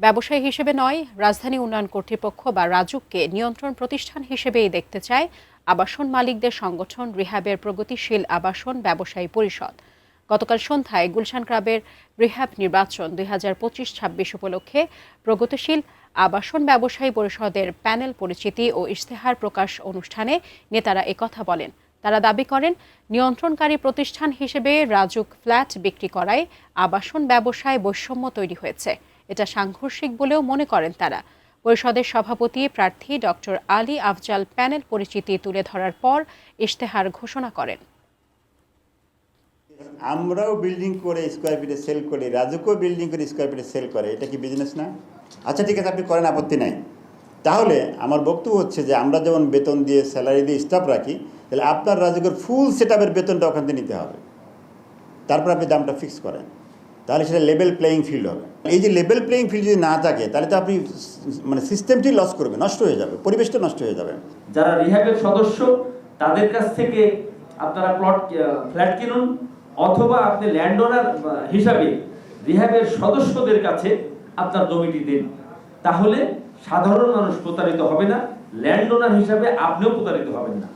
ব্যবসায়ী হিসেবে নয়, রাজধানী উন্নয়ন কর্তৃপক্ষ বা রাজুককে নিয়ন্ত্রণ প্রতিষ্ঠান হিসেবেই দেখতে চায় আবাসন মালিকদের সংগঠন রিহ্যাবের প্রগতিশীল আবাসন ব্যবসায়ী পরিষদ। গতকাল সন্ধ্যায় গুলশান ক্লাবের রিহ্যাব নির্বাচন 2025-26 উপলক্ষে প্রগতিশীল আবাসন ব্যবসায়ী পরিষদের প্যানেল পরিচিতি ও ইশতেহার প্রকাশ অনুষ্ঠানে নেতারা একথা বলেন। তারা দাবি করেন, নিয়ন্ত্রণকারী প্রতিষ্ঠান হিসেবে রাজুক ফ্ল্যাট বিক্রি করায় আবাসন ব্যবসায় বৈষম্য তৈরি হয়েছে। এটা সাংঘর্ষিক বলেও মনে করেন তারা। পরিষদের সভাপতি প্রার্থী ডক্টর আলী আফজাল প্যানেল পরিচিতি তুলে ধরার পর ইশতেহার ঘোষণা করেন। আমরাও বিল্ডিং করে স্কোয়ার ফিটে সেল করি, রাজুকও বিল্ডিং করে স্কোয়ার ফিটে সেল করে, এটা কি বিজনেস না? আচ্ছা ঠিক আছে, আপনি করেন, আপত্তি নাই। তাহলে আমার বক্তব্য হচ্ছে যে আমরা যেমন বেতন দিয়ে স্যালারি দিয়ে স্টাফ রাখি, তাহলে আপনার রাজুকের ফুল সেট আপের বেতনটা ওখান থেকে নিতে হবে, তারপর আপনি দামটা ফিক্স করেন, তাহলে সেটা লেভেল প্লেয়িং ফিল্ড হবে। এই যে লেভেল প্লেয়িং ফিল্ড যদি না থাকে তাহলে তো আপনি সিস্টেমটি লস করবে, নষ্ট হয়ে যাবে, পরিবেশটা নষ্ট হয়ে যাবে। যারা রিহ্যাবের সদস্য তাদের কাছ থেকে আপনারা ফ্ল্যাট কিনুন, অথবা আপনি ল্যান্ড ওনার হিসাবে রিহ্যাবের সদস্যদের কাছে আপনার জমিটি দিন। তাহলে সাধারণ মানুষ প্রতারিত হবে না, ল্যান্ড ওনার হিসাবে আপনিও প্রতারিত হবেন না।